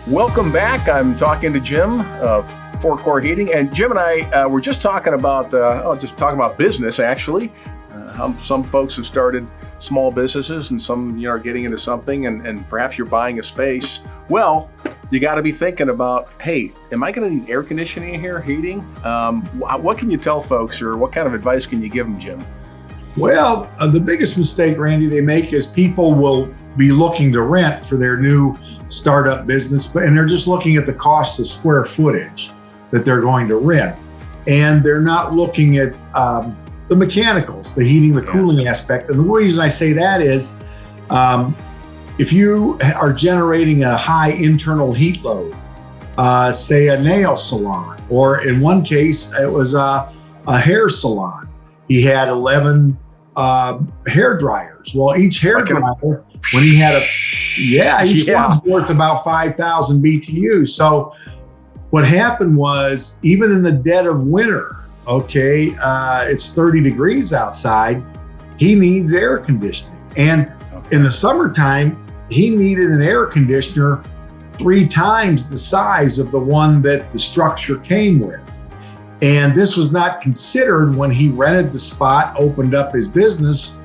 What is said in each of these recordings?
Welcome back. I'm talking to Jim of Forquer Heating, and Jim and I were just talking about business actually. How some folks have started small businesses, and some are getting into something, and perhaps you're buying a space. Well, you got to be thinking about, hey, am I going to need air conditioning in here, heating? What can you tell folks, or what kind of advice can you give them, Jim? Well, the biggest mistake, Randy, they make is people will be looking to rent for their new startup business, and they're just looking at the cost of square footage that they're going to rent. And they're not looking at the mechanicals, the heating, the cooling aspect. And the reason I say that is if you are generating a high internal heat load, say a nail salon, or in one case, it was a hair salon. He had 11 hair dryers. Well, each hair dryer, when he had each one's worth about 5,000 BTU. So what happened was, even in the dead of winter, it's 30 degrees outside, he needs air conditioning. And in the summertime, he needed an air conditioner 3 times the size of the one that the structure came with. And this was not considered when he rented the spot, opened up his business,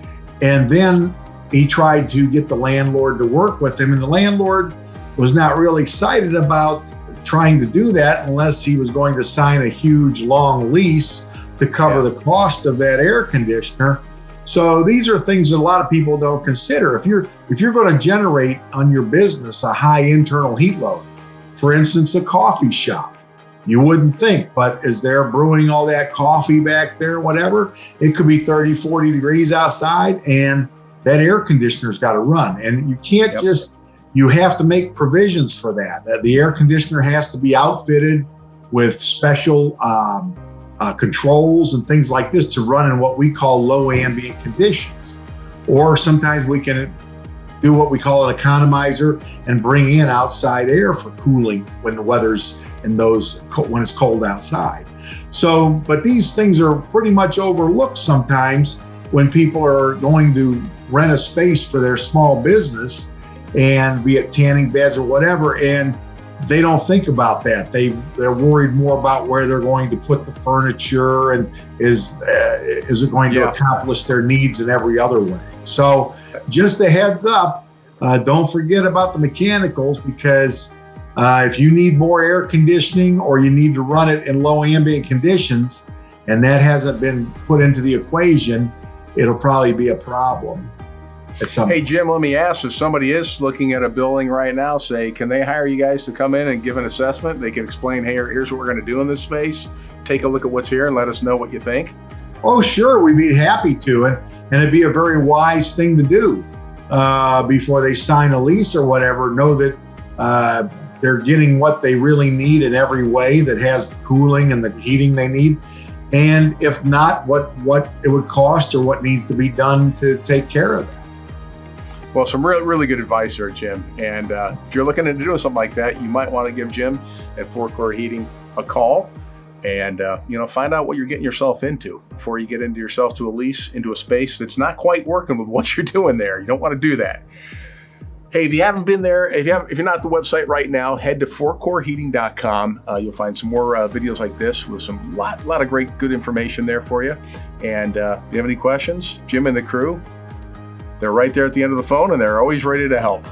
and then he tried to get the landlord to work with him. And the landlord was not really excited about trying to do that unless he was going to sign a huge long lease to cover the cost of that air conditioner. So these are things that a lot of people don't consider. If you're going to generate on your business a high internal heat load, for instance, a coffee shop, you wouldn't think, but is there brewing all that coffee back there, whatever? It could be 30, 40 degrees outside, and that air conditioner's got to run. And you can't you have to make provisions for that. The air conditioner has to be outfitted with special controls and things like this to run in what we call low ambient conditions. Or sometimes we can do what we call an economizer and bring in outside air for cooling when the weather's when it's cold outside. So, but these things are pretty much overlooked sometimes when people are going to rent a space for their small business, and be it tanning beds or whatever, and they don't think about that. They're worried more about where they're going to put the furniture, and is it going to accomplish their needs in every other way. So just a heads up, don't forget about the mechanicals, because if you need more air conditioning, or you need to run it in low ambient conditions, and that hasn't been put into the equation, it'll probably be a problem. Hey, Jim, let me ask, if somebody is looking at a building right now, say, can they hire you guys to come in and give an assessment? They can explain, hey, here's what we're going to do in this space. Take a look at what's here and let us know what you think. Oh, sure. We'd be happy to. And it'd be a very wise thing to do before they sign a lease or whatever. Know that they're getting what they really need in every way, that has the cooling and the heating they need. And if not, what it would cost, or what needs to be done to take care of that. Well, some really good advice there, Jim. And if you're looking into doing something like that, you might want to give Jim at Forquer Heating a call, and find out what you're getting yourself into before you get into a lease, into a space that's not quite working with what you're doing there. You don't want to do that. Hey, if you haven't been there, if you're not at the website right now, head to forquerheating.com. You'll find some more videos like this with some lot of great, good information there for you. And if you have any questions, Jim and the crew, they're right there at the end of the phone, and they're always ready to help.